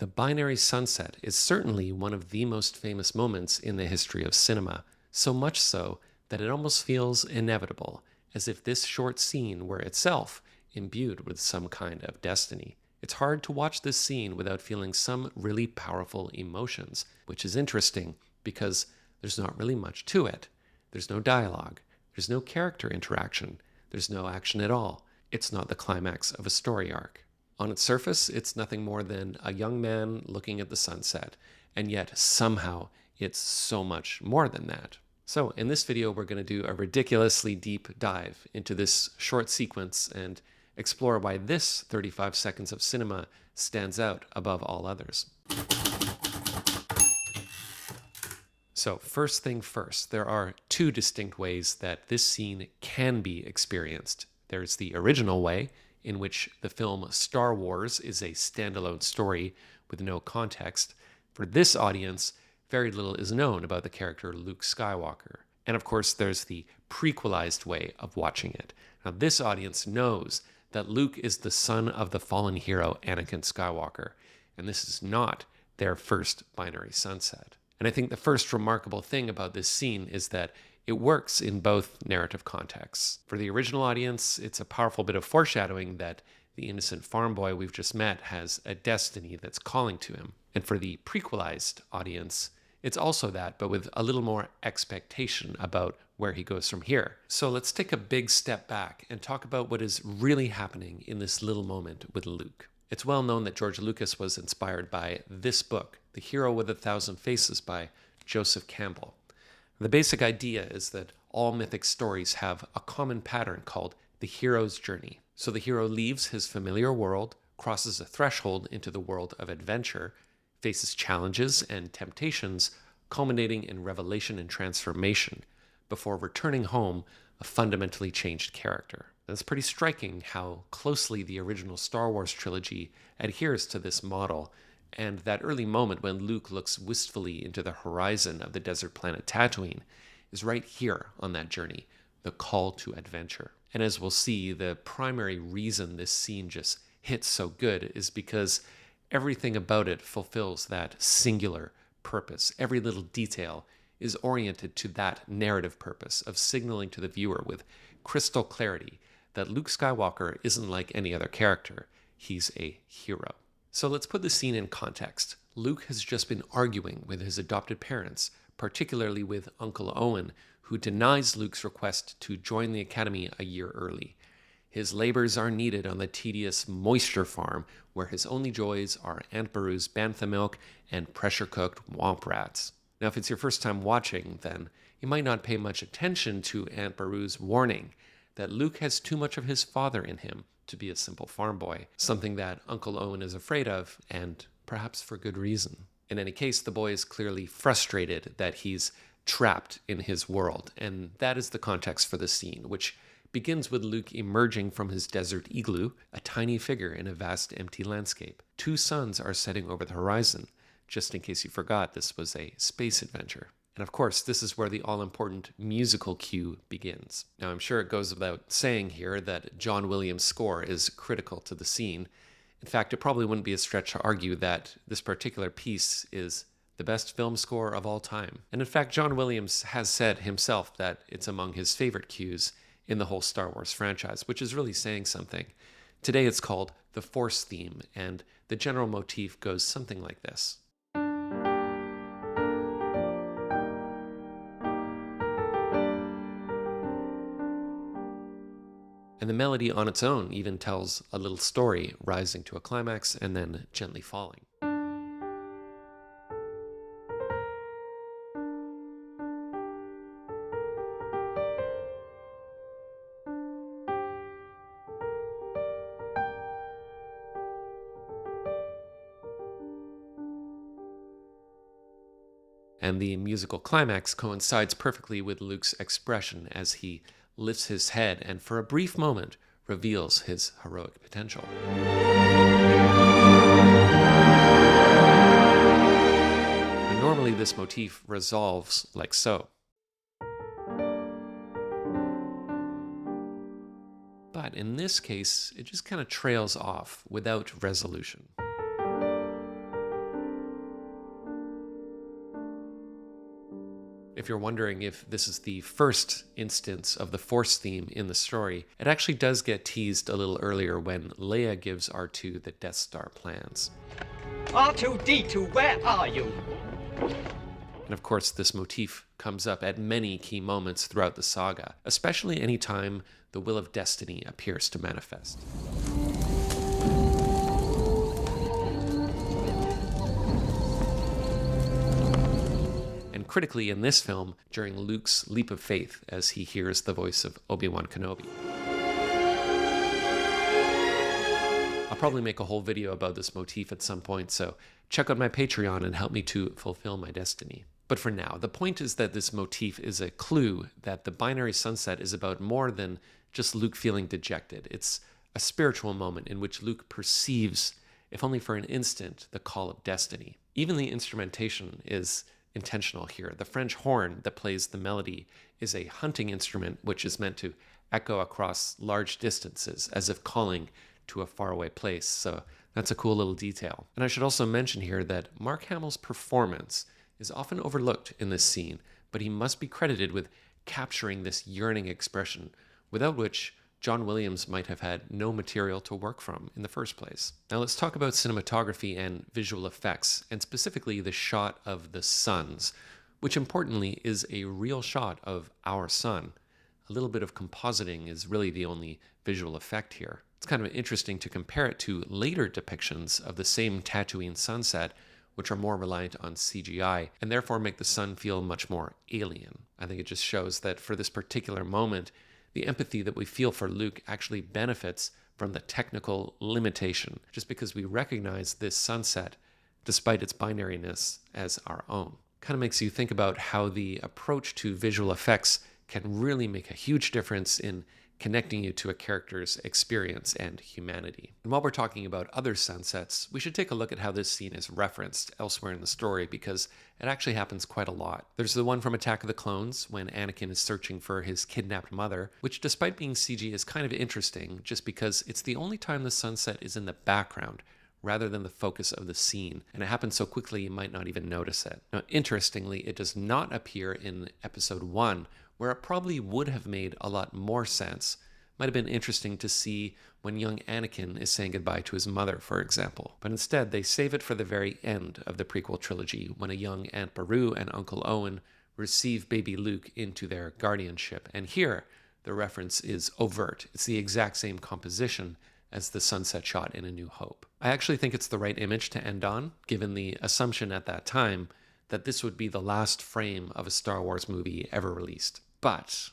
The binary sunset is certainly one of the most famous moments in the history of cinema, so much so that it almost feels inevitable, as if this short scene were itself imbued with some kind of destiny. It's hard to watch this scene without feeling some really powerful emotions, which is interesting because there's not really much to it. There's no dialogue, there's no character interaction, there's no action at all. It's not the climax of a story arc. On its surface, it's nothing more than a young man looking at the sunset, and yet somehow it's so much more than that. So in this video, we're going to do a ridiculously deep dive into this short sequence and explore why this 35 seconds of cinema stands out above all others. So first thing first, there are two distinct ways that this scene can be experienced. There's the original way, in which the film Star Wars is a standalone story with no context. For this audience, very little is known about the character Luke Skywalker. And of course, there's the prequelized way of watching it. Now, this audience knows that Luke is the son of the fallen hero Anakin Skywalker, and this is not their first binary sunset. And I think the first remarkable thing about this scene is that it works in both narrative contexts. For the original audience, it's a powerful bit of foreshadowing that the innocent farm boy we've just met has a destiny that's calling to him. And for the prequelized audience, it's also that, but with a little more expectation about where he goes from here. So let's take a big step back and talk about what is really happening in this little moment with Luke. It's well known that George Lucas was inspired by this book, The Hero with a Thousand Faces by Joseph Campbell. The basic idea is that all mythic stories have a common pattern called the hero's journey. So the hero leaves his familiar world, crosses a threshold into the world of adventure, faces challenges and temptations, culminating in revelation and transformation, before returning home a fundamentally changed character. And it's pretty striking how closely the original Star Wars trilogy adheres to this model, and that early moment when Luke looks wistfully into the horizon of the desert planet Tatooine is right here on that journey, the call to adventure. And as we'll see, the primary reason this scene just hits so good is because everything about it fulfills that singular purpose. Every little detail is oriented to that narrative purpose of signaling to the viewer with crystal clarity that Luke Skywalker isn't like any other character. He's a hero. So let's put the scene in context. Luke has just been arguing with his adopted parents, particularly with Uncle Owen, who denies Luke's request to join the academy a year early. His labors are needed on the tedious moisture farm, where his only joys are Aunt Beru's bantha milk and pressure-cooked womp rats. Now, if it's your first time watching, then you might not pay much attention to Aunt Beru's warning that Luke has too much of his father in him to be a simple farm boy, something that Uncle Owen is afraid of, and perhaps for good reason. In any case, the boy is clearly frustrated that he's trapped in his world, and that is the context for the scene, which begins with Luke emerging from his desert igloo, a tiny figure in a vast empty landscape. Two suns are setting over the horizon. Just in case you forgot, this was a space adventure. And of course, this is where the all-important musical cue begins. Now, I'm sure it goes without saying here that John Williams' score is critical to the scene. In fact, it probably wouldn't be a stretch to argue that this particular piece is the best film score of all time. And in fact, John Williams has said himself that it's among his favorite cues in the whole Star Wars franchise, which is really saying something. Today it's called the Force theme, and the general motif goes something like this. And the melody on its own even tells a little story, rising to a climax and then gently falling. And the musical climax coincides perfectly with Luke's expression as he lifts his head and for a brief moment reveals his heroic potential. And normally this motif resolves like so. But in this case, it just kind of trails off without resolution. If you're wondering if this is the first instance of the Force theme in the story, it actually does get teased a little earlier when Leia gives R2 the Death Star plans. R2-D2, where are you? And of course, this motif comes up at many key moments throughout the saga, especially any time the will of destiny appears to manifest. And critically in this film, during Luke's leap of faith as he hears the voice of Obi-Wan Kenobi. I'll probably make a whole video about this motif at some point, so check out my Patreon and help me to fulfill my destiny. But for now, the point is that this motif is a clue that the binary sunset is about more than just Luke feeling dejected. It's a spiritual moment in which Luke perceives, if only for an instant, the call of destiny. Even the instrumentation is intentional here. The French horn that plays the melody is a hunting instrument which is meant to echo across large distances as if calling to a faraway place. So that's a cool little detail. And I should also mention here that Mark Hamill's performance is often overlooked in this scene, but he must be credited with capturing this yearning expression, without which John Williams might have had no material to work from in the first place. Now let's talk about cinematography and visual effects, and specifically the shot of the suns, which importantly is a real shot of our sun. A little bit of compositing is really the only visual effect here. It's kind of interesting to compare it to later depictions of the same Tatooine sunset, which are more reliant on CGI, and therefore make the sun feel much more alien. I think it just shows that for this particular moment, the empathy that we feel for Luke actually benefits from the technical limitation, just because we recognize this sunset, despite its binariness, as our own. Kind of makes you think about how the approach to visual effects can really make a huge difference in connecting you to a character's experience and humanity. And while we're talking about other sunsets, we should take a look at how this scene is referenced elsewhere in the story, because it actually happens quite a lot. There's the one from Attack of the Clones, when Anakin is searching for his kidnapped mother, which despite being CG is kind of interesting, just because it's the only time the sunset is in the background, rather than the focus of the scene, and it happens so quickly you might not even notice it. Now, interestingly, it does not appear in Episode 1, where it probably would have made a lot more sense. Might have been interesting to see when young Anakin is saying goodbye to his mother, for example. But instead, they save it for the very end of the prequel trilogy, when a young Aunt Beru and Uncle Owen receive baby Luke into their guardianship. And here, the reference is overt. It's the exact same composition as the sunset shot in A New Hope. I actually think it's the right image to end on, given the assumption at that time that this would be the last frame of a Star Wars movie ever released. But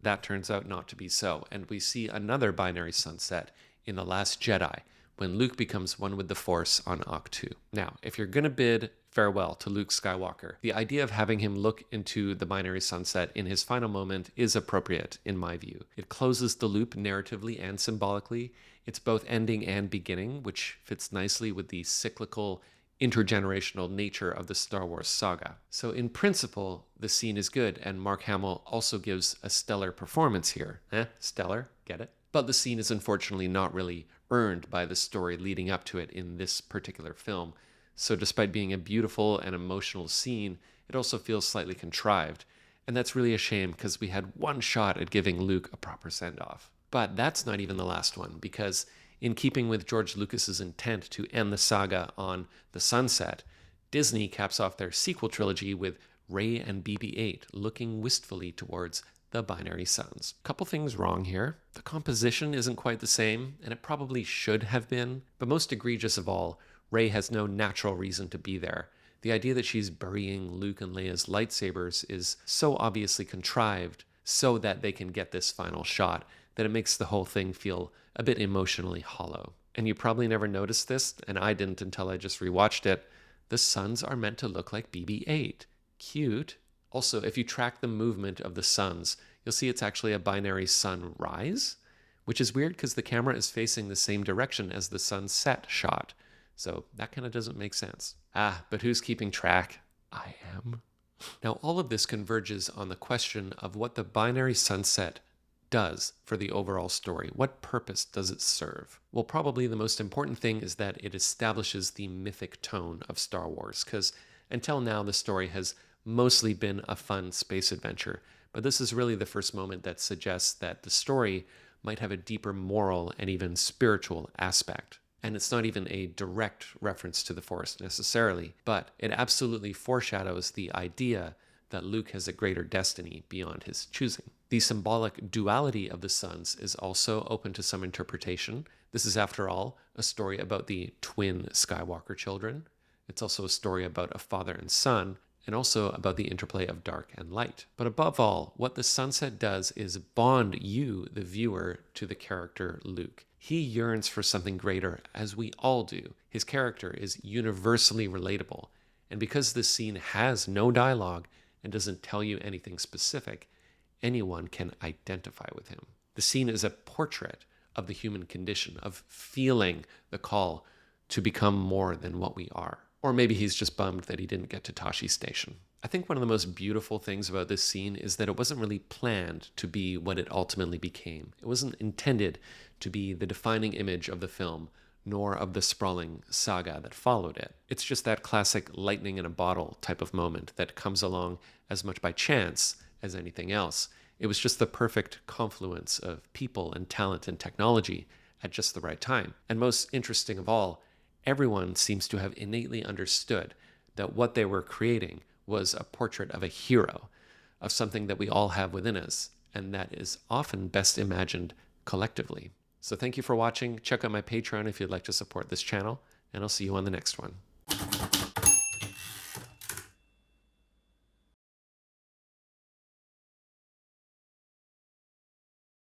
that turns out not to be so, and we see another binary sunset in The Last Jedi, when Luke becomes one with the Force on Ahch-To. Now, if you're going to bid farewell to Luke Skywalker, the idea of having him look into the binary sunset in his final moment is appropriate, in my view. It closes the loop narratively and symbolically. It's both ending and beginning, which fits nicely with the cyclical, intergenerational nature of the Star Wars saga. So in principle, the scene is good, and Mark Hamill also gives a stellar performance here. Stellar? Get it? But the scene is unfortunately not really earned by the story leading up to it in this particular film. So despite being a beautiful and emotional scene, it also feels slightly contrived. And that's really a shame, because we had one shot at giving Luke a proper send-off. But that's not even the last one, because in keeping with George Lucas's intent to end the saga on the sunset, Disney caps off their sequel trilogy with Rey and BB-8 looking wistfully towards the binary suns. Couple things wrong here. The composition isn't quite the same, and it probably should have been. But most egregious of all, Rey has no natural reason to be there. The idea that she's burying Luke and Leia's lightsabers is so obviously contrived so that they can get this final shot that it makes the whole thing feel a bit emotionally hollow. And you probably never noticed this, and I didn't until I just rewatched it. The suns are meant to look like BB-8. Cute. Also, if you track the movement of the suns, you'll see it's actually a binary sunrise, which is weird because the camera is facing the same direction as the sunset shot. So that kind of doesn't make sense. But who's keeping track? I am. Now, all of this converges on the question of what the binary sunset does for the overall story. What purpose does it serve? Well, probably the most important thing is that it establishes the mythic tone of Star Wars, because until now the story has mostly been a fun space adventure, but this is really the first moment that suggests that the story might have a deeper moral and even spiritual aspect. And it's not even a direct reference to the Force necessarily, but it absolutely foreshadows the idea that Luke has a greater destiny beyond his choosing. The symbolic duality of the sons is also open to some interpretation. This is, after all, a story about the twin Skywalker children. It's also a story about a father and son, and also about the interplay of dark and light. But above all, what the sunset does is bond you, the viewer, to the character Luke. He yearns for something greater, as we all do. His character is universally relatable, and because this scene has no dialogue and doesn't tell you anything specific, anyone can identify with him. The scene is a portrait of the human condition, of feeling the call to become more than what we are. Or maybe he's just bummed that he didn't get to Tashi Station. I think one of the most beautiful things about this scene is that it wasn't really planned to be what it ultimately became. It wasn't intended to be the defining image of the film, nor of the sprawling saga that followed it. It's just that classic lightning in a bottle type of moment that comes along as much by chance as anything else. It was just the perfect confluence of people and talent and technology at just the right time. And most interesting of all, everyone seems to have innately understood that what they were creating was a portrait of a hero, of something that we all have within us, and that is often best imagined collectively. So thank you for watching. Check out my Patreon if you'd like to support this channel, and I'll see you on the next one.